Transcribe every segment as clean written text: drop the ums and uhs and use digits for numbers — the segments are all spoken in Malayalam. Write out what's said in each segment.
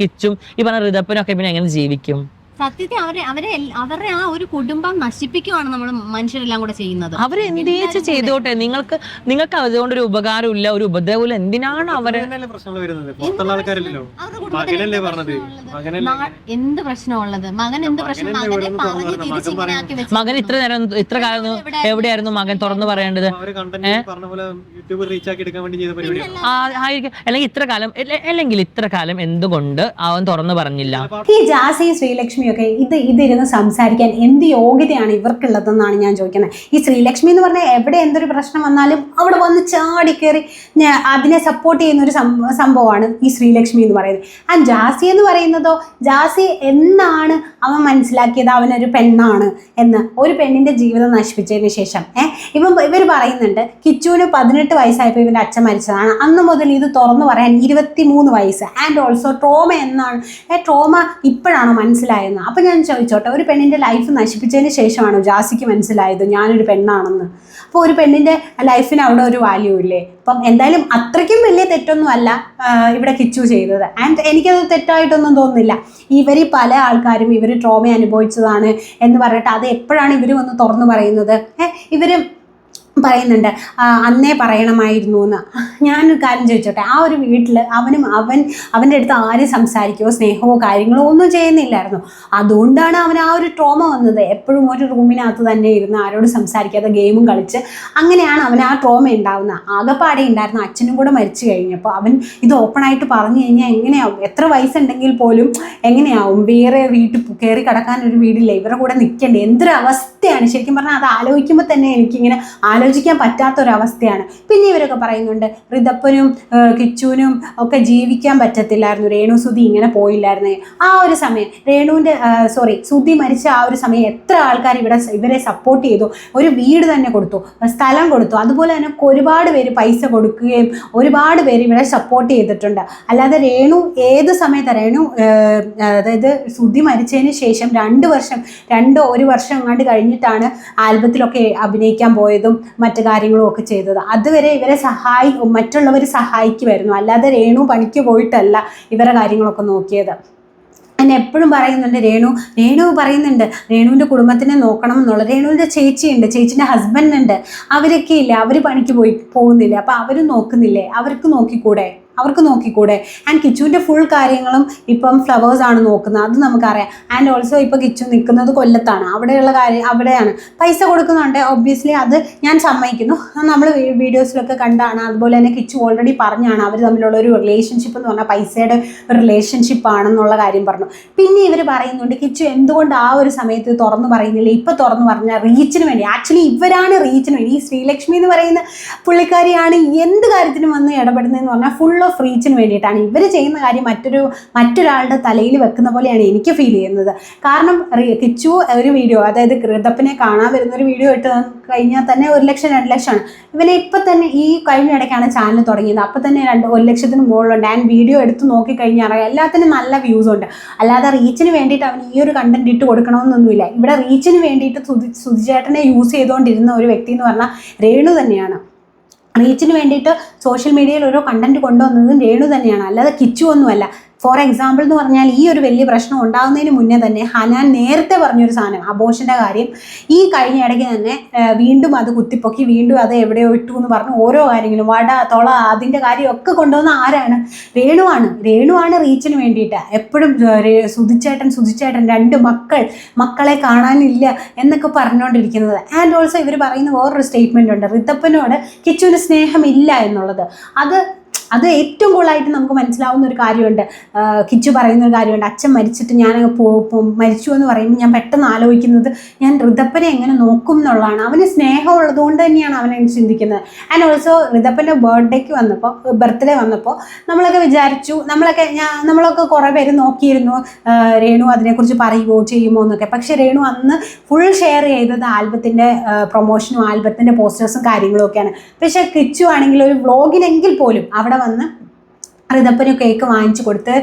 കിച്ചും ഈ പറഞ്ഞ ഋതപ്പനൊക്കെ പിന്നെ എങ്ങനെ ജീവിക്കും? സത്യത്തിൽ അവരുടെ ആ ഒരു കുടുംബം നശിപ്പിക്കുവാണ് നമ്മൾ മനുഷ്യരെല്ലാം കൂടെ ചെയ്യുന്നത്. അവരെന്തേച്ച് ചെയ്തോട്ടെ, നിങ്ങൾക്ക് അതുകൊണ്ടൊരു ഉപകാരം ഇല്ല, ഒരു ഉപദ്രവം. എന്തിനാണ് അവര് എന്ത് പ്രശ്നമുള്ളത്? മകൻ എന്ത് പ്രശ്നം? മകൻ ഇത്ര കാലം എവിടെയായിരുന്നു മകൻ തുറന്നു പറയേണ്ടത്? അല്ലെങ്കിൽ ഇത്ര കാലം എന്തുകൊണ്ട് അവൻ തുറന്നു പറഞ്ഞില്ല? ഈ ജാസി ശ്രീലക്ഷ്മിയൊക്കെ ഇതിരുന്ന് സംസാരിക്കാൻ എന്ത് യോഗ്യതയാണ് ഇവർക്കുള്ളതെന്നാണ് ഞാൻ ചോദിക്കുന്നത്. ഈ ശ്രീലക്ഷ്മി എന്ന് പറഞ്ഞാൽ എവിടെ എന്തൊരു പ്രശ്നം വന്നാലും അവിടെ വന്ന് ചാടി കയറി അതിനെ സപ്പോർട്ട് ചെയ്യുന്ന ഒരു സംഭവമാണ് ഈ ശ്രീലക്ഷ്മി എന്ന് പറയുന്നത്. ആ ജാസി എന്ന് പറയുന്നതോ, ജാസി എന്നാണ് അവൻ മനസ്സിലാക്കിയത് അവനൊരു പെണ്ണാണ് എന്ന്? ഒരു പെണ്ണിന്റെ ജീവിതം നശിപ്പിച്ചതിന് ശേഷം ഇവർ പറയുന്നുണ്ട് കിച്ചുവിന് 18 വയസ്സായപ്പോൾ ഇവന്റെ അച്ഛൻ മരിച്ചതാണ്. അന്ന് മുതൽ ഇത് തുറന്നു പറയാൻ 23 വയസ്സ്. ആൻഡ് ഓൾസോ ട്രോമ എന്നാണ്, ട്രോമ ഇപ്പോഴാണോ മനസ്സിലായെന്ന്? അപ്പം ഞാൻ ചോദിച്ചോട്ടെ, ഒരു പെണ്ണിന്റെ ലൈഫ് നശിപ്പിച്ചതിന് ശേഷമാണോ ജാസിക്ക് മനസ്സിലായത് ഞാനൊരു പെണ്ണാണെന്ന്? അപ്പോൾ ഒരു പെണ്ണിന്റെ ലൈഫിന് അവിടെ ഒരു വാല്യൂ ഇല്ലേ? അപ്പം എന്തായാലും അത്രയ്ക്കും വലിയ തെറ്റൊന്നും അല്ല ഇവിടെ കിച്ചു ചെയ്തത്. ആൻഡ് എനിക്കത് തെറ്റായിട്ടൊന്നും തോന്നുന്നില്ല. ഇവർ പല ആൾക്കാരും ഇവർ ട്രോമ അനുഭവിച്ചതാണ് എന്ന് പറഞ്ഞിട്ട് അത് എപ്പോഴാണ് ഇവർ വന്ന് തുറന്നു പറയുന്നത്? ഇവർ പറയുന്നുണ്ട് അന്നേ പറയണമായിരുന്നു എന്ന്. ഞാനൊരു കാര്യം ചോദിച്ചോട്ടെ, ആ ഒരു വീട്ടിൽ അവൻ്റെ അടുത്ത് ആരും സംസാരിക്കുകയോ സ്നേഹമോ കാര്യങ്ങളോ ഒന്നും ചെയ്യുന്നില്ലായിരുന്നു. അതുകൊണ്ടാണ് അവൻ ആ ഒരു ട്രോമ വന്നത്. എപ്പോഴും ഒരു റൂമിനകത്ത് തന്നെ ഇരുന്ന് ആരോട് സംസാരിക്കാതെ ഗെയിമും കളിച്ച് അങ്ങനെയാണ് അവൻ ആ ട്രോമ ഉണ്ടാവുന്നത്. ആകെപ്പാടെ ഉണ്ടായിരുന്നു. അച്ഛനും കൂടെ മരിച്ചു കഴിഞ്ഞപ്പോൾ അവൻ ഇത് ഓപ്പണായിട്ട് പറഞ്ഞു കഴിഞ്ഞാൽ എങ്ങനെയാവും? എത്ര വയസ്സുണ്ടെങ്കിൽ പോലും എങ്ങനെയാവും? വേറെ വീട്ടിൽ കയറി കിടക്കാൻ ഒരു വീടില്ല, ഇവരുടെ കൂടെ നിൽക്കണ്ടേ? എന്തൊരു അവസ്ഥയാണ് ശരിക്കും പറഞ്ഞാൽ. അത് ആലോചിക്കുമ്പോൾ തന്നെ എനിക്കിങ്ങനെ ആലോചിക്കാൻ പറ്റാത്തൊരവസ്ഥയാണ്. പിന്നെ ഇവരൊക്കെ പറയുന്നുണ്ട് ഋതപ്പനും കിച്ചുവിനും ഒക്കെ ജീവിക്കാൻ പറ്റത്തില്ലായിരുന്നു, രേണു സുധി ഇങ്ങനെ പോയില്ലായിരുന്നു. ആ ഒരു സമയം സുധി മരിച്ച ആ ഒരു സമയം എത്ര ആൾക്കാർ ഇവരെ സപ്പോർട്ട് ചെയ്തു. ഒരു വീട് തന്നെ കൊടുത്തു, സ്ഥലം കൊടുത്തു. അതുപോലെ തന്നെ ഒരുപാട് പേര് പൈസ കൊടുക്കുകയും ഒരുപാട് പേര് ഇവരെ സപ്പോർട്ട് ചെയ്തിട്ടുണ്ട്. അല്ലാതെ രേണു ഏത് സമയത്ത് അതായത് സുധി മരിച്ചതിന് ശേഷം 1 വർഷം എങ്ങാണ്ട് കഴിഞ്ഞിട്ടാണ് ആൽബത്തിലൊക്കെ അഭിനയിക്കാൻ പോയതും മറ്റു കാര്യങ്ങളും ഒക്കെ ചെയ്തത്. അതുവരെ ഇവരെ മറ്റുള്ളവർ സഹായിക്കുമായിരുന്നു. അല്ലാതെ രേണു പണിക്ക് പോയിട്ടല്ല ഇവരെ കാര്യങ്ങളൊക്കെ നോക്കിയത്. എന്നെ എപ്പോഴും പറയുന്നുണ്ട് രേണു പറയുന്നുണ്ട് രേണുവിൻ്റെ കുടുംബത്തിനെ നോക്കണം എന്നുള്ളത്. രേണുവിൻ്റെ ചേച്ചിയുണ്ട്, ചേച്ചിൻ്റെ ഹസ്ബൻഡ് ഉണ്ട്, അവരൊക്കെ ഇല്ലേ, അവർ പണിക്ക് പോകുന്നില്ലേ? അപ്പോൾ അവരും നോക്കുന്നില്ലേ? അവർക്ക് നോക്കിക്കൂടെ? ആൻഡ് കിച്ചുവിൻ്റെ ഫുൾ കാര്യങ്ങളും ഇപ്പം ഫ്ലവേഴ്സാണ് നോക്കുന്നത്, അത് നമുക്കറിയാം. ആൻഡ് ഓൾസോ ഇപ്പോൾ കിച്ചു നിൽക്കുന്നത് കൊല്ലത്താണ്. അവിടെയാണ് പൈസ കൊടുക്കുന്നുണ്ട്. ഒബ്വിയസ്ലി അത് ഞാൻ സമ്മതിക്കുന്നു, നമ്മൾ വീഡിയോസിലൊക്കെ കണ്ടാണ്. അതുപോലെ തന്നെ കിച്ചു ഓൾറെഡി പറഞ്ഞാണ് അവർ തമ്മിലുള്ള ഒരു റിലേഷൻഷിപ്പ് എന്ന് പറഞ്ഞാൽ പൈസയുടെ ഒരു റിലേഷൻഷിപ്പ് ആണെന്നുള്ള കാര്യം പറഞ്ഞു. പിന്നെ ഇവർ പറയുന്നുണ്ട് കിച്ചു എന്തുകൊണ്ട് ആ ഒരു സമയത്ത് തുറന്നു പറയുന്നില്ല, ഇപ്പം തുറന്നു പറഞ്ഞാൽ റീച്ചിന് വേണ്ടി. ആക്ച്വലി ഇവരാണ് റീച്ചിന് വേണ്ടി. ഈ ശ്രീലക്ഷ്മി എന്ന് പറയുന്ന പുള്ളിക്കാരിയാണ് എന്ത് കാര്യത്തിനും വന്ന് ഇടപെടുന്നതെന്ന് പറഞ്ഞാൽ ഫുൾ ഓഫ് റീച്ചിന് വേണ്ടിയിട്ടാണ്. ഇവർ ചെയ്യുന്ന കാര്യം മറ്റൊരാളുടെ തലയിൽ വെക്കുന്ന പോലെയാണ് എനിക്ക് ഫീൽ ചെയ്യുന്നത്. കാരണം കിച്ചു ഒരു വീഡിയോ, അതായത് ഋതപ്പനെ കാണാൻ വരുന്നൊരു വീഡിയോ ഇട്ട് കഴിഞ്ഞാൽ തന്നെ 1 ലക്ഷം 2 ലക്ഷമാണ്. ഇവനെ ഇപ്പം തന്നെ ഈ കഴിഞ്ഞ ഇടയ്ക്കാണ് ചാനൽ തുടങ്ങിയത്, അപ്പം തന്നെ 1 ലക്ഷത്തിന് മുകളിലുണ്ട്. ആൻഡ് വീഡിയോ എടുത്ത് നോക്കിക്കഴിഞ്ഞാൽ അറിയാം എല്ലാത്തിനും നല്ല വ്യൂസ് ഉണ്ട്. അല്ലാതെ റീച്ചിന് വേണ്ടിയിട്ട് അവൻ ഈ ഒരു കണ്ടന്റ് ഇട്ട് കൊടുക്കണമെന്നൊന്നുമില്ല. ഇവിടെ റീച്ചിന് വേണ്ടിയിട്ട് സുധിചേട്ടനെ യൂസ് ചെയ്തുകൊണ്ടിരുന്ന ഒരു വ്യക്തി എന്ന് പറഞ്ഞാൽ രേണു തന്നെയാണ്. റീച്ചിന് വേണ്ടിയിട്ട് സോഷ്യൽ മീഡിയയിൽ ഓരോ കണ്ടന്റ് കൊണ്ടുവന്നതും രേണു തന്നെയാണ്, അല്ലാതെ കിച്ചു ഒന്നുമല്ല. ഫോർ എക്സാമ്പിൾ എന്ന് പറഞ്ഞാൽ ഈ ഒരു വലിയ പ്രശ്നം ഉണ്ടാകുന്നതിന് മുന്നേ തന്നെ ഹനാൻ നേരത്തെ പറഞ്ഞൊരു സാധനം, അബോഷൻ്റെ കാര്യം, ഈ കഴിഞ്ഞ ഇടയ്ക്ക് തന്നെ വീണ്ടും അത് കുത്തിപ്പൊക്കി വീണ്ടും അത് എവിടെയോ ഇട്ടു എന്ന് പറഞ്ഞ് ഓരോ കാര്യങ്ങളും വട തൊള അതിൻ്റെ കാര്യമൊക്കെ കൊണ്ടുവന്ന ആരാണ്? രേണുവാണ് റീച്ചിന് വേണ്ടിയിട്ട്. എപ്പോഴും സുധിച്ചേട്ടൻ 2 മക്കളെ കാണാനില്ല എന്നൊക്കെ പറഞ്ഞുകൊണ്ടിരിക്കുന്നത്. ആൻഡ് ഓൾസോ ഇവർ പറയുന്ന വേറൊരു സ്റ്റേറ്റ്മെൻ്റ് ഉണ്ട്, ഋതപ്പനോട് കിച്ചുവിന് സ്നേഹമില്ല എന്നുള്ളത്. അത് ഏറ്റവും കൂടുതലായിട്ട് നമുക്ക് മനസ്സിലാവുന്ന ഒരു കാര്യമുണ്ട്. കിച്ചു പറയുന്ന ഒരു കാര്യമുണ്ട്, അച്ഛൻ മരിച്ചിട്ട് ഞാൻ മരിച്ചു എന്ന് പറയുമ്പോൾ ഞാൻ പെട്ടെന്ന് ആലോചിക്കുന്നത് ഞാൻ ഋതപ്പനെ എങ്ങനെ നോക്കും എന്നുള്ളതാണ്. അവന് സ്നേഹമുള്ളത് കൊണ്ട് തന്നെയാണ് അവനെ ചിന്തിക്കുന്നത്. ആൻഡ് ഓൾസോ ഋതപ്പൻ്റെ ബർത്ത്ഡേ വന്നപ്പോൾ നമ്മളൊക്കെ വിചാരിച്ചു, നമ്മളൊക്കെ കുറേ പേര് നോക്കിയിരുന്നു രേണു അതിനെക്കുറിച്ച് പറയുമോ ചെയ്യുമോ എന്നൊക്കെ. പക്ഷേ രേണു അന്ന് ഫുൾ ഷെയർ ചെയ്തത് ആൽബത്തിൻ്റെ പ്രൊമോഷനും ആൽബത്തിൻ്റെ പോസ്റ്റേഴ്സും കാര്യങ്ങളും ഒക്കെയാണ്. പക്ഷേ കിച്ചു ആണെങ്കിൽ ഒരു വ്ളോഗിനെങ്കിൽ പോലും അവിടെ വന്ന് ഋതപ്പന് കേക്ക് വാങ്ങിച്ചു കൊടുത്ത്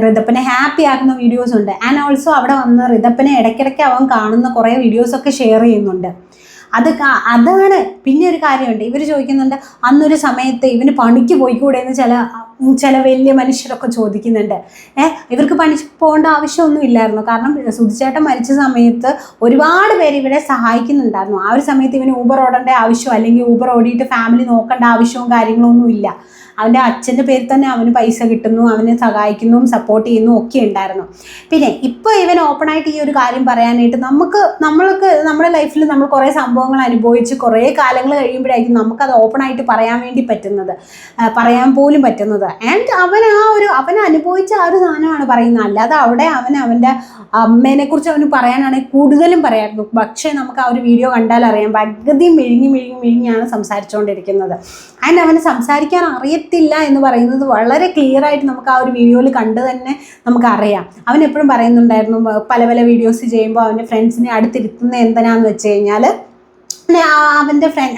ഋതപ്പനെ ഹാപ്പി ആക്കുന്ന വീഡിയോസ് ഉണ്ട്. ആൻഡ് ഓൾസോ അവിടെ വന്ന് ഋതപ്പനെ ഇടയ്ക്കിടയ്ക്ക് അവൻ കാണുന്ന കുറേ വീഡിയോസൊക്കെ ഷെയർ ചെയ്യുന്നുണ്ട്. അതാണ്. പിന്നെ ഒരു കാര്യമുണ്ട്, ഇവർ ചോദിക്കുന്നുണ്ട് അന്നൊരു സമയത്ത് ഇവന് പണിക്ക് പോയിക്കൂടെ എന്ന് ചില വലിയ മനുഷ്യരൊക്കെ ചോദിക്കുന്നുണ്ട്. ഇവർക്ക് പണിക്ക് പോകേണ്ട ആവശ്യമൊന്നും ഇല്ലായിരുന്നു. കാരണം സുധിച്ചേട്ടൻ മരിച്ച സമയത്ത് ഒരുപാട് പേര് ഇവരെ സഹായിക്കുന്നുണ്ടായിരുന്നു. ആ ഒരു സമയത്ത് ഇവന് ഊബർ ഓടേണ്ട ആവശ്യമോ അല്ലെങ്കിൽ ഊബർ ഓടിയിട്ട് ഫാമിലി നോക്കേണ്ട ആവശ്യവും കാര്യങ്ങളൊന്നും ഇല്ല. അവൻ്റെ അച്ഛൻ്റെ പേരിൽ തന്നെ അവന് പൈസ കിട്ടുന്നു, അവനെ സഹായിക്കുന്നു, സപ്പോർട്ട് ചെയ്യുന്നു ഒക്കെ ഉണ്ടായിരുന്നു. പിന്നെ ഇപ്പോൾ ഇവൻ ഓപ്പണായിട്ട് ഈ ഒരു കാര്യം പറയാനായിട്ട് നമ്മൾക്ക് നമ്മുടെ ലൈഫിൽ നമ്മൾ കുറേ സംഭവങ്ങൾ അനുഭവിച്ച് കുറേ കാലങ്ങൾ കഴിയുമ്പോഴായിരിക്കും നമുക്കത് ഓപ്പണായിട്ട് പറയാൻ പോലും പറ്റുന്നത്. ആൻഡ് അവൻ അനുഭവിച്ച ആ ഒരു സാധനമാണ് പറയുന്നത്. അല്ലാതെ അവിടെ അവൻ്റെ അമ്മേനെ കുറിച്ച് അവന് പറയാനാണെങ്കിൽ കൂടുതലും പറയായിരുന്നു. പക്ഷേ നമുക്ക് ആ ഒരു വീഡിയോ കണ്ടാൽ അറിയാം, പകുതി മിഴുങ്ങിയാണ് സംസാരിച്ചുകൊണ്ടിരിക്കുന്നത്. ആൻഡ് അവന് സംസാരിക്കാൻ അറിയത്തില്ല എന്ന് പറയുന്നത് വളരെ ക്ലിയർ ആയിട്ട് നമുക്ക് ആ ഒരു വീഡിയോയിൽ കണ്ട് തന്നെ നമുക്കറിയാം. അവൻ എപ്പോഴും പറയുന്നുണ്ടായിരുന്നു, പല വീഡിയോസ് ചെയ്യുമ്പോൾ അവൻ്റെ ഫ്രണ്ട്സിനെ അടുത്തിരുത്തുന്നത് എന്തിനാന്ന് വെച്ച് കഴിഞ്ഞാൽ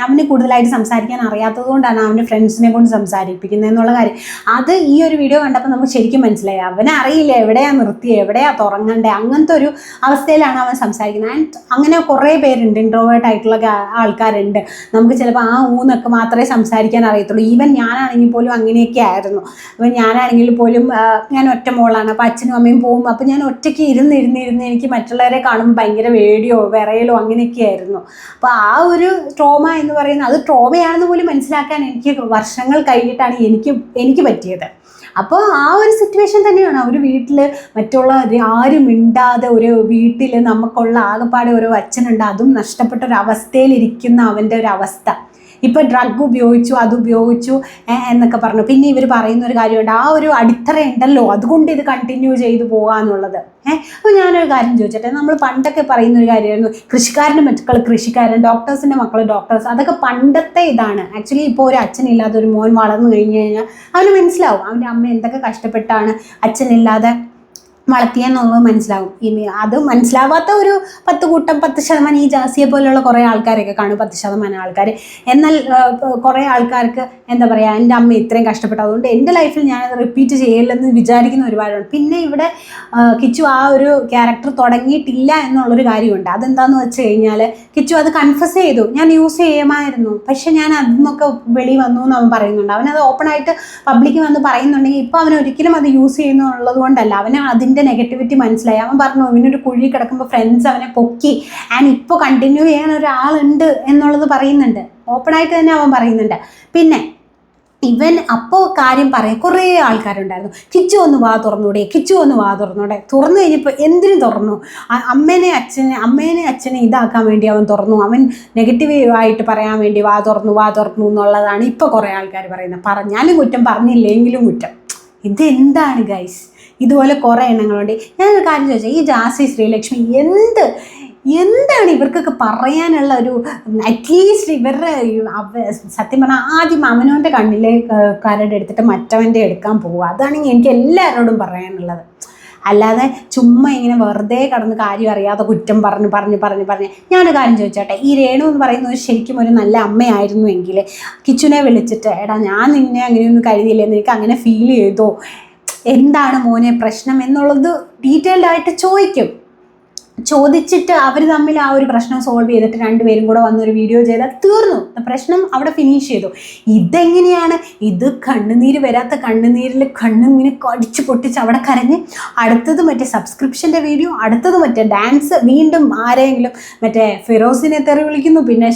അവന് കൂടുതലായിട്ട് സംസാരിക്കാൻ അറിയാത്തത് കൊണ്ടാണ് അവൻ്റെ ഫ്രണ്ട്സിനെ കൊണ്ട് സംസാരിപ്പിക്കുന്നത് എന്നുള്ള കാര്യം. അത് ഈ ഒരു വീഡിയോ കണ്ടപ്പോൾ നമുക്ക് ശരിക്കും മനസ്സിലായി. അവനെ അറിയില്ല എവിടെയാണ് നിർത്തിയത്, എവിടെയാണ് തുറങ്ങണ്ടേ, അങ്ങനത്തെ ഒരു അവസ്ഥയിലാണ് അവൻ സംസാരിക്കുന്നത്. ആൻഡ് അങ്ങനെ കുറേ പേരുണ്ട്, ഇൻട്രോവേർട്ട് ആയിട്ടുള്ള ആൾക്കാരുണ്ട്. നമുക്ക് ചിലപ്പോൾ ആ ഊന്നൊക്കെ മാത്രമേ സംസാരിക്കാൻ അറിയത്തുള്ളൂ. ഈവൻ ഞാനാണെങ്കിൽ പോലും അങ്ങനെയൊക്കെ ആയിരുന്നു. അപ്പം ഞാനാണെങ്കിൽ പോലും ഞാൻ ഒറ്റ മോളാണ്. അപ്പോൾ അച്ഛനും അമ്മയും പോകുമ്പോൾ അപ്പോൾ ഞാൻ ഒറ്റയ്ക്ക് ഇരുന്ന് എനിക്ക് മറ്റുള്ളവരെ കാണുമ്പോൾ ഭയങ്കര പേടിയോ വിറയലോ അങ്ങനെയൊക്കെ ആയിരുന്നു. അപ്പോൾ ആ ഒരു ട്രോമ എന്ന് പറയുന്നത് അത് ട്രോമയാണെന്ന് പോലും മനസ്സിലാക്കാൻ എനിക്ക് വർഷങ്ങൾ കഴിഞ്ഞിട്ടാണ് എനിക്ക് പറ്റിയത്. അപ്പോൾ ആ ഒരു സിറ്റുവേഷൻ തന്നെയാണ്. ഒരു വീട്ടിൽ മറ്റുള്ള ആരും മിണ്ടാതെ ഒരു വീട്ടിൽ നമുക്കുള്ള ആകെപ്പാടെ ഒരു അച്ഛനുണ്ട്, അതും നഷ്ടപ്പെട്ട ഒരു അവസ്ഥയിലിരിക്കുന്ന അവൻ്റെ ഒരു അവസ്ഥ. ഇപ്പോൾ ഡ്രഗ് ഉപയോഗിച്ചു, അതുപയോഗിച്ചു എന്നൊക്കെ പറഞ്ഞു. പിന്നെ ഇവർ പറയുന്ന ഒരു കാര്യമുണ്ട്, ആ ഒരു അടിത്തറ ഉണ്ടല്ലോ, അതുകൊണ്ട് ഇത് കണ്ടിന്യൂ ചെയ്തു പോകാന്നുള്ളത്. അപ്പോൾ ഞാനൊരു കാര്യം ചോദിച്ചോട്ടെ, നമ്മൾ പണ്ടൊക്കെ പറയുന്നൊരു കാര്യമായിരുന്നു, കൃഷിക്കാരൻ്റെ മക്കൾ കൃഷിക്കാരൻ, ഡോക്ടേഴ്സിൻ്റെ മക്കൾ ഡോക്ടേഴ്സ്. അതൊക്കെ പണ്ടത്തെ ഇതാണ്. ആക്ച്വലി ഇപ്പോൾ ഒരു അച്ഛനില്ലാതെ ഒരു മോൻ വളർന്നു കഴിഞ്ഞ് കഴിഞ്ഞാൽ അവന് മനസ്സിലാവും അവൻ്റെ അമ്മ എന്തൊക്കെ കഷ്ടപ്പെട്ടാണ് അച്ഛനില്ലാതെ വളർത്തിയെന്നുള്ളത് മനസ്സിലാവും. ഇനി അത് മനസ്സിലാവാത്ത ഒരു 10% ഈ ജാസിയെ പോലെയുള്ള കുറേ ആൾക്കാരൊക്കെ കാണും, 10% ആൾക്കാർ. എന്നാൽ കുറേ ആൾക്കാർക്ക് എന്താ പറയുക, എൻ്റെ അമ്മ ഇത്രയും കഷ്ടപ്പെട്ടു, അതുകൊണ്ട് എൻ്റെ ലൈഫിൽ ഞാനത് റിപ്പീറ്റ് ചെയ്യില്ലെന്ന് വിചാരിക്കുന്ന ഒരുപാടുണ്ട്. പിന്നെ ഇവിടെ കിച്ചു ആ ഒരു ക്യാരക്ടർ തുടങ്ങിയിട്ടില്ല എന്നുള്ളൊരു കാര്യമുണ്ട്. അതെന്താണെന്ന് വെച്ച് കഴിഞ്ഞാൽ കിച്ചു അത് കൺഫസ് ചെയ്തു, ഞാൻ യൂസ് ചെയ്യുമായിരുന്നു, പക്ഷെ ഞാൻ അതിന്നൊക്കെ വെളി വന്നു എന്ന് അവൻ പറയുന്നുണ്ട്. അവനത് ഓപ്പണായിട്ട് പബ്ലിക്ക് വന്ന് പറയുന്നുണ്ടെങ്കിൽ ഇപ്പോൾ അവൻ ഒരിക്കലും അത് യൂസ് ചെയ്യുന്നുള്ളത് കൊണ്ടല്ല, അവന് അതിൻ്റെ നെഗറ്റിവിറ്റി മനസ്സിലായി. അവൻ പറഞ്ഞു ഇവനൊരു കുഴി കിടക്കുമ്പോൾ ഫ്രണ്ട്സ് അവനെ പൊക്കി ആൻഡ് ഇപ്പോൾ കണ്ടിന്യൂ ചെയ്യാൻ ഒരാളുണ്ട് എന്നുള്ളത് പറയുന്നുണ്ട്, ഓപ്പണായിട്ട് തന്നെ അവൻ പറയുന്നുണ്ട്. പിന്നെ ഇവൻ അപ്പോൾ കാര്യം പറയാൻ കുറേ ആൾക്കാരുണ്ടായിരുന്നു, കിച്ചു ഒന്ന് വാ തുറന്നൂടെ. തുറന്നു കഴിഞ്ഞപ്പോൾ എന്തിനു തുറന്നു? അമ്മേനെ അച്ഛനെ ഇതാക്കാൻ വേണ്ടി അവൻ തുറന്നു, അവൻ നെഗറ്റീവായിട്ട് പറയാൻ വേണ്ടി വാ തുറന്നു എന്നുള്ളതാണ് ഇപ്പോൾ കുറേ ആൾക്കാർ പറയുന്നത്. പറഞ്ഞാലും കുറ്റം, പറഞ്ഞില്ലെങ്കിലും കുറ്റം. ഇതെന്താണ് ഗൈസ്? ഇതുപോലെ കുറേ എണ്ണങ്ങളുണ്ട്. ഞാനൊരു കാര്യം ചോദിച്ചാൽ, ഈ ജാസി ശ്രീലക്ഷ്മി എന്താണ് ഇവർക്കൊക്കെ പറയാനുള്ള ഒരു, അറ്റ്ലീസ്റ്റ് ഇവരുടെ സത്യം പറഞ്ഞാൽ ആദ്യം അവനവൻ്റെ കണ്ണിലെ കരട് എടുത്തിട്ട് മറ്റവൻ്റെ എടുക്കാൻ പോവുക. അതാണെങ്കിൽ എനിക്ക് എല്ലാവരോടും പറയാനുള്ളത്. അല്ലാതെ ചുമ്മാ ഇങ്ങനെ വെറുതെ കടന്ന് കാര്യം അറിയാതെ കുറ്റം പറഞ്ഞ് ഞാനൊരു കാര്യം ചോദിച്ചോട്ടെ, ഈ രേണു എന്ന് പറയുന്നത് ശരിക്കും ഒരു നല്ല അമ്മയായിരുന്നു എങ്കിൽ കിച്ചുനെ വിളിച്ചിട്ട് എടാ ഞാൻ നിന്നെ അങ്ങനെയൊന്നും കരുതിയില്ലേ, നിനക്ക് അങ്ങനെ ഫീൽ ചെയ്തോ, എന്താണ് മോനെ പ്രശ്നം എന്നുള്ളത് ഡീറ്റെയിൽഡ് ആയിട്ട് ചോദിച്ചിട്ട് അവർ തമ്മിൽ ആ ഒരു പ്രശ്നം സോൾവ് ചെയ്തിട്ട് രണ്ടുപേരും കൂടെ വന്നൊരു വീഡിയോ ചെയ്താൽ തീർന്നു, പ്രശ്നം അവിടെ ഫിനിഷ് ചെയ്തു. ഇതെങ്ങനെയാണ്? ഇത് കണ്ണുനീര് വരാത്ത കണ്ണുനീരിൽ കണ്ണിങ്ങനെ കടിച്ചു പൊട്ടിച്ച് അവിടെ കരഞ്ഞ്, അടുത്തത് മറ്റേ സബ്സ്ക്രിപ്ഷൻ്റെ വീഡിയോ, അടുത്തത് മറ്റേ ഡാൻസ്, വീണ്ടും ആരെങ്കിലും മറ്റേ ഫിറോസിനെ തെറി വിളിക്കുന്നു, പിന്നെ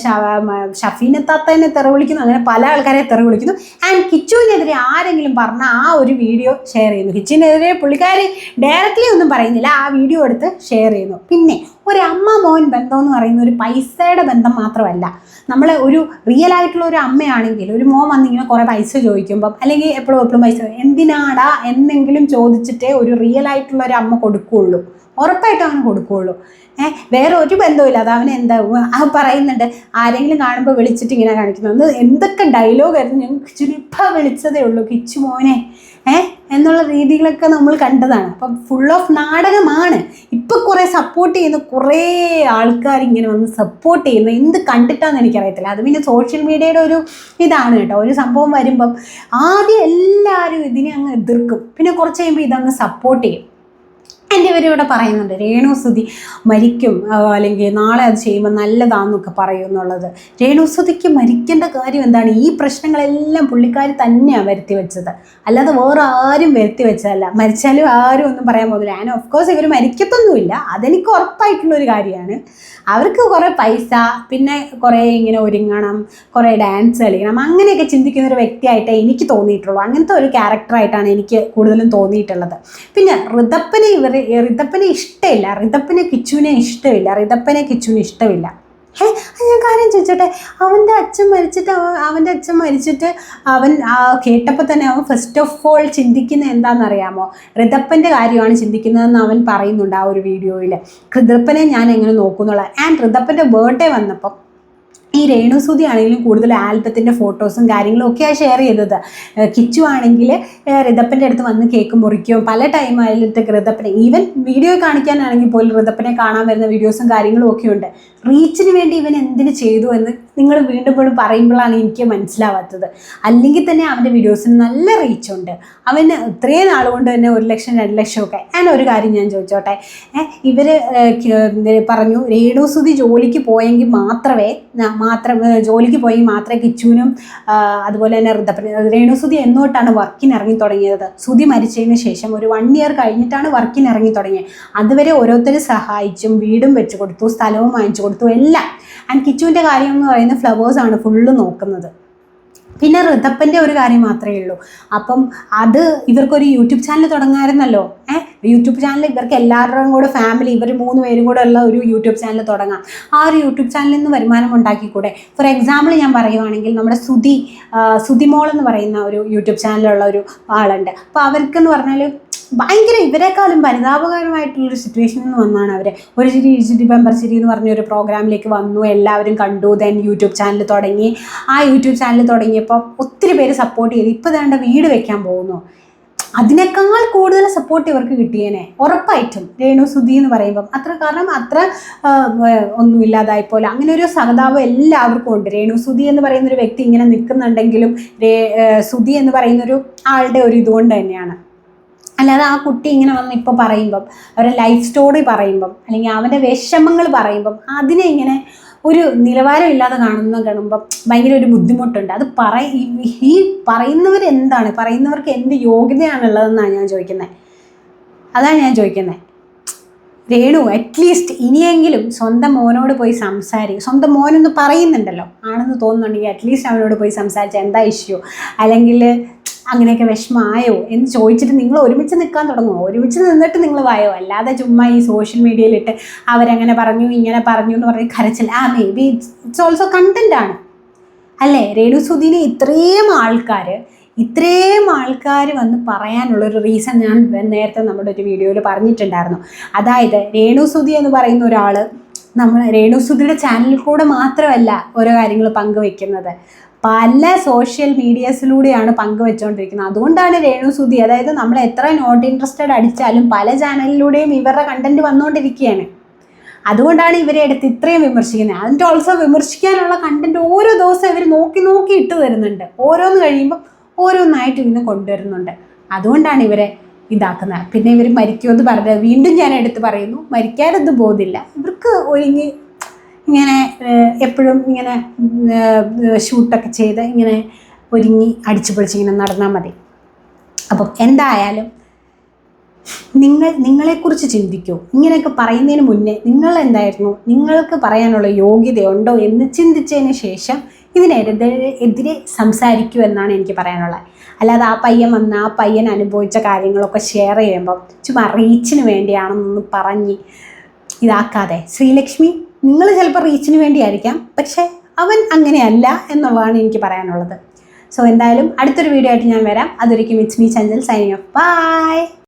ഷഫീനെ താത്തനെ തെറി വിളിക്കുന്നു, അങ്ങനെ പല ആൾക്കാരെ തെറി വിളിക്കുന്നു. ആൻഡ് കിച്ചുവിനെതിരെ ആരെങ്കിലും പറഞ്ഞ ആ ഒരു വീഡിയോ ഷെയർ ചെയ്യുന്നു. കിച്ചുവിനെതിരെ പുള്ളിക്കാരി ഡയറക്റ്റ്ലി ഒന്നും പറയുന്നില്ല, ആ വീഡിയോ എടുത്ത് ഷെയർ ചെയ്യുന്നു. പിന്നെ ഒരു അമ്മ മോൻ ബന്ധം എന്ന് പറയുന്ന ഒരു പൈസയുടെ ബന്ധം മാത്രമല്ല. നമ്മൾ ഒരു റിയൽ ആയിട്ടുള്ള ഒരു അമ്മയാണെങ്കിൽ ഒരു മോൻ വന്നിങ്ങനെ കുറേ പൈസ ചോദിക്കുമ്പം, അല്ലെങ്കിൽ എപ്പോഴും പൈസ എന്തിനാടാ എന്നെങ്കിലും ചോദിച്ചിട്ടേ ഒരു റിയൽ ആയിട്ടുള്ള ഒരു അമ്മ കൊടുക്കുകയുള്ളൂ, ഉറപ്പായിട്ടും അവന് കൊടുക്കുകയുള്ളൂ. വേറെ ഒരു ബന്ധവുമില്ല. അത് അവന് എന്താ പറയുന്നുണ്ട്, ആരെങ്കിലും കാണുമ്പോൾ വിളിച്ചിട്ട് ഇങ്ങനെ കാണിക്കുന്നു, എന്തൊക്കെ ഡയലോഗായിരുന്നു. ഞാൻ കിച്ചുവിനെ ഇപ്പം വിളിച്ചതേ ഉള്ളൂ, കിച്ചു മോനെ എന്നുള്ള രീതികളൊക്കെ നമ്മൾ കണ്ടതാണ്. അപ്പം ഫുൾ ഓഫ് നാടകമാണ്. ഇപ്പം കുറേ സപ്പോർട്ട് ചെയ്യുന്ന കുറേ ആൾക്കാർ ഇങ്ങനെ വന്ന് സപ്പോർട്ട് ചെയ്യുന്നു, എന്ത് കണ്ടിട്ടാന്ന് എനിക്കറിയത്തില്ല. അത് പിന്നെ സോഷ്യൽ മീഡിയയുടെ ഒരു ഇതാണ് കേട്ടോ. ഒരു സംഭവം വരുമ്പം ആദ്യം എല്ലാവരും ഇതിനെ അങ്ങ് എതിർക്കും, പിന്നെ കുറച്ച് കഴിയുമ്പോൾ ഇതങ്ങ് സപ്പോർട്ട് ചെയ്യും. എൻ്റെ ഇവരിവിടെ പറയുന്നുണ്ട് രേണുസുതി മരിക്കും, അല്ലെങ്കിൽ നാളെ അത് ചെയ്യുമ്പോൾ നല്ലതാണെന്നൊക്കെ പറയും എന്നുള്ളത്. രേണുസുതിക്ക് മരിക്കേണ്ട കാര്യം എന്താണ്? ഈ പ്രശ്നങ്ങളെല്ലാം പുള്ളിക്കാരി തന്നെയാണ് വരുത്തി വെച്ചത്, അല്ലാതെ വേറെ ആരും വരുത്തി വെച്ചതല്ല. മരിച്ചാലും ആരും ഒന്നും പറയാൻ പോകുന്നില്ല. ആൻഡ് ഓഫ് കോഴ്സ് ഇവർ മരിക്കത്തൊന്നുമില്ല, അതെനിക്ക് ഉറപ്പായിട്ടുള്ളൊരു കാര്യമാണ്. അവർക്ക് കുറേ പൈസ, പിന്നെ കുറേ ഇങ്ങനെ ഒരുങ്ങണം, കുറേ ഡാൻസ് കളിക്കണം, അങ്ങനെയൊക്കെ ചിന്തിക്കുന്ന ഒരു വ്യക്തിയായിട്ടേ എനിക്ക് തോന്നിയിട്ടുള്ളൂ. അങ്ങനത്തെ ഒരു ക്യാരക്ടറായിട്ടാണ് എനിക്ക് കൂടുതലും തോന്നിയിട്ടുള്ളത്. പിന്നെ ഋതപ്പനെ ഇഷ്ടമില്ല, ഋതപ്പനെ കിച്ചുവിനെ ഇഷ്ടമില്ല. ഞാൻ കാര്യം ചോദിച്ചോട്ടെ, അവൻ്റെ അച്ഛൻ മരിച്ചിട്ട് അവൻ കേട്ടപ്പോൾ തന്നെ അവൻ ഫസ്റ്റ് ഓഫ് ഓൾ ചിന്തിക്കുന്നത് എന്താണെന്നറിയാമോ? ഋതപ്പൻ്റെ കാര്യമാണ് ചിന്തിക്കുന്നതെന്ന് അവൻ പറയുന്നുണ്ട് ആ ഒരു വീഡിയോയിൽ. ഋതപ്പനെ ഞാൻ എങ്ങനെ നോക്കുന്നുള്ള. ആൻഡ് ഋതപ്പൻ്റെ ബർത്ത്ഡേ വന്നപ്പോൾ ഈ രേണുസുതി ആണെങ്കിലും കൂടുതൽ ആൽബത്തിൻ്റെ ഫോട്ടോസും കാര്യങ്ങളും ഒക്കെയാണ് ഷെയർ ചെയ്തത്. കിച്ചു ആണെങ്കിൽ ഋതപ്പൻ്റെ അടുത്ത് വന്ന് കേക്ക് മുറിക്കും, പല ടൈം ആയിട്ട് ഋതപ്പനെ ഈവൻ വീഡിയോ കാണിക്കാനാണെങ്കിൽ പോലും ഋതപ്പനെ കാണാൻ വരുന്ന വീഡിയോസും കാര്യങ്ങളും ഒക്കെ ഉണ്ട്. റീച്ചിന് വേണ്ടി ഇവൻ എന്തിന് ചെയ്തു എന്ന് നിങ്ങൾ വീണ്ടും പറയുമ്പോഴാണ് എനിക്ക് മനസ്സിലാവാത്തത്. അല്ലെങ്കിൽ തന്നെ അവൻ്റെ വീഡിയോസിന് നല്ല റീച്ചുണ്ട്. അവന് ഇത്രയും നാൾ കൊണ്ട് തന്നെ 1 ലക്ഷം 2 ലക്ഷം ഒക്കെ. ഞാൻ ഒരു കാര്യം ഞാൻ ചോദിച്ചോട്ടെ, ഇവർ പറഞ്ഞു രേണുസുതി ജോലിക്ക് പോയെങ്കിൽ മാത്രമേ കിച്ചുവിനും അതുപോലെ തന്നെ രേണുസുതി എന്നോട്ടാണ് വർക്കിന് ഇറങ്ങി തുടങ്ങിയത്. സുതി മരിച്ചതിന് ശേഷം ഒരു 1 ഇയർ കഴിഞ്ഞിട്ടാണ് വർക്കിന് ഇറങ്ങി തുടങ്ങിയത്. അതുവരെ ഓരോരുത്തരും സഹായിച്ചും വീടും വെച്ച് കൊടുത്തു, സ്ഥലവും വാങ്ങിച്ചു കൊടുത്തു, എല്ലാം. ആൻഡ് കിച്ചുവിൻ്റെ കാര്യം എന്ന് പറയുന്നത് ഫ്ലവേഴ്സാണ് ഫുള്ള് നോക്കുന്നത്. പിന്നെ ഋതപ്പൻ്റെ ഒരു കാര്യം മാത്രമേ ഉള്ളൂ. അപ്പം അത് ഇവർക്കൊരു യൂട്യൂബ് ചാനൽ തുടങ്ങാമായിരുന്നല്ലോ. യൂട്യൂബ് ചാനൽ ഇവർക്ക് എല്ലാവരുടെയും കൂടെ ഫാമിലി, ഇവർ 3 പേരും കൂടെ ഉള്ള ഒരു യൂട്യൂബ് ചാനൽ തുടങ്ങാം. ആ ഒരു യൂട്യൂബ് ചാനലിൽ നിന്ന് വരുമാനം ഉണ്ടാക്കിക്കൂടെ? ഫോർ എക്സാമ്പിൾ ഞാൻ പറയുവാണെങ്കിൽ നമ്മുടെ സുതിമോൾ എന്ന് പറയുന്ന ഒരു യൂട്യൂബ് ചാനലുള്ള ഒരു ആളുണ്ട്. അപ്പോൾ അവർക്കെന്ന് പറഞ്ഞാൽ ഭയങ്കര ഇവരെക്കാളും പരിതാപകരമായിട്ടുള്ളൊരു സിറ്റുവേഷനിൽ നിന്ന് വന്നാണ് അവർ. ഒരു ചിരി ബമ്പർ ചിരി എന്ന് പറഞ്ഞൊരു പ്രോഗ്രാമിലേക്ക് വന്നു, എല്ലാവരും കണ്ടു, ദെൻ യൂട്യൂബ് ചാനൽ തുടങ്ങി. ആ യൂട്യൂബ് ചാനൽ തുടങ്ങിയപ്പോൾ ഒത്തിരി പേര് സപ്പോർട്ട് ചെയ്തു. ഇപ്പോൾ വേണ്ട വീട് വെക്കാൻ പോകുന്നു. അതിനേക്കാൾ കൂടുതൽ സപ്പോർട്ട് ഇവർക്ക് കിട്ടിയേനെ ഉറപ്പായിട്ടും. രേണുസുതി എന്ന് പറയുമ്പം അത്ര ഒന്നുമില്ലാതായിപ്പോലെ അങ്ങനെ ഒരു സഹതാപം എല്ലാവർക്കും ഉണ്ട്. രേണുസുതി എന്ന് പറയുന്നൊരു വ്യക്തി ഇങ്ങനെ നിൽക്കുന്നുണ്ടെങ്കിലും സുതി എന്ന് പറയുന്നൊരു ആളുടെ ഒരു ഇതുകൊണ്ട് തന്നെയാണ്. അല്ലാതെ ആ കുട്ടി ഇങ്ങനെ വന്ന് ഇപ്പോൾ പറയുമ്പം, അവരുടെ ലൈഫ് സ്റ്റോറി പറയുമ്പം, അല്ലെങ്കിൽ അവൻ്റെ വിഷമങ്ങൾ പറയുമ്പം അതിനെ ഇങ്ങനെ ഒരു നിലവാരമില്ലാതെ കാണുമ്പോൾ ഭയങ്കര ഒരു ബുദ്ധിമുട്ടുണ്ട്. അത് ഈ പറയുന്നവർക്ക് എന്ത് യോഗ്യതയാണുള്ളതെന്നാണ് ഞാൻ ചോദിക്കുന്നത്. അതാണ് ഞാൻ ചോദിക്കുന്നത്. രേണു അറ്റ്ലീസ്റ്റ് ഇനിയെങ്കിലും സ്വന്തം മോനോട് പോയി സ്വന്തം മോനെന്ന് പറയുന്നുണ്ടല്ലോ, ആണെന്ന് തോന്നുന്നുണ്ടെങ്കിൽ അറ്റ്ലീസ്റ്റ് അവനോട് പോയി സംസാരിച്ചാൽ എന്താ ഇഷ്യൂ, അല്ലെങ്കിൽ അങ്ങനെയൊക്കെ വിഷമമായോ എന്ന് ചോദിച്ചിട്ട് നിങ്ങൾ ഒരുമിച്ച് നിൽക്കാൻ തുടങ്ങുമോ? ഒരുമിച്ച് നിന്നിട്ട് നിങ്ങൾ വായോ. അല്ലാതെ ചുമ്മാ ഈ സോഷ്യൽ മീഡിയയിലിട്ട് അവരങ്ങനെ പറഞ്ഞു ഇങ്ങനെ പറഞ്ഞു എന്ന് പറഞ്ഞ് കരച്ചിൽ. മേ ബി ഇറ്റ്സ് ഓൾസോ കണ്ടൻറ്റാണ് അല്ലേ? രേണുസുതിനെ ഇത്രയും ആൾക്കാർ വന്ന് പറയാനുള്ളൊരു റീസൺ ഞാൻ നേരത്തെ നമ്മുടെ ഒരു വീഡിയോയിൽ പറഞ്ഞിട്ടുണ്ടായിരുന്നു. അതായത് രേണുസുതി എന്ന് പറയുന്ന ഒരാൾ രേണുസുതിയുടെ ചാനലിൽ കൂടെ മാത്രമല്ല ഓരോ കാര്യങ്ങൾ പങ്കുവെക്കുന്നത്, പല സോഷ്യൽ മീഡിയസിലൂടെയാണ് പങ്കുവെച്ചുകൊണ്ടിരിക്കുന്നത്. അതുകൊണ്ടാണ് രേണുസുതി, അതായത് നമ്മൾ എത്ര നോട്ട് ഇൻട്രസ്റ്റഡ് അടിച്ചാലും പല ചാനലിലൂടെയും ഇവരുടെ കണ്ടന്റ് വന്നുകൊണ്ടിരിക്കുകയാണ്. അതുകൊണ്ടാണ് ഇവരെ എടുത്ത് ഇത്രയും വിമർശിക്കുന്നത്. അതിൻ്റെ ഓൾസോ വിമർശിക്കാനുള്ള കണ്ടന്റ് ഓരോ ദിവസം ഇവർ നോക്കി ഇട്ട് തരുന്നുണ്ട്. ഓരോന്ന് കഴിയുമ്പോൾ ഓരോന്നായിട്ട് ഇങ്ങനെ കൊണ്ടുവരുന്നുണ്ട്. അതുകൊണ്ടാണ് ഇവരെ ഇതാക്കുന്നത്. പിന്നെ ഇവർ മരിക്കുമെന്ന് പറഞ്ഞത് വീണ്ടും ഞാൻ എടുത്ത് പറയുന്നു, മരിക്കാനൊന്നും പോകുന്നില്ല. ഇവർക്ക് ഒരുങ്ങി ഇങ്ങനെ എപ്പോഴും ഇങ്ങനെ ഷൂട്ടൊക്കെ ചെയ്ത് ഇങ്ങനെ ഒരുങ്ങി അടിച്ചു പൊളിച്ചിങ്ങനെ നടന്നാൽ മതി. അപ്പം എന്തായാലും നിങ്ങളെക്കുറിച്ച് ചിന്തിക്കൂ. ഇങ്ങനെയൊക്കെ പറയുന്നതിന് മുന്നേ നിങ്ങൾക്ക് പറയാനുള്ള യോഗ്യതയുണ്ടോ എന്ന് ചിന്തിച്ചതിന് ശേഷം ഇതിനെതിരെ സംസാരിക്കൂ എന്നാണ് എനിക്ക് പറയാനുള്ളത്. അല്ലാതെ ആ പയ്യൻ അനുഭവിച്ച കാര്യങ്ങളൊക്കെ ഷെയർ ചെയ്യുമ്പോൾ ചുമ്മാ റീച്ചിന് വേണ്ടിയാണെന്നൊന്ന് പറഞ്ഞ് ഇതാക്കാതെ. ശ്രീലക്ഷ്മി, നിങ്ങൾ ചിലപ്പോൾ റീച്ചിന് വേണ്ടിയായിരിക്കാം, പക്ഷേ അവൻ അങ്ങനെയല്ല എന്നുള്ളതാണ് എനിക്ക് പറയാനുള്ളത്. സോ എന്തായാലും അടുത്തൊരു വീഡിയോ ആയിട്ട് ഞാൻ വരാം. അതൊരിക്കും it's me Chanchal signing off. By.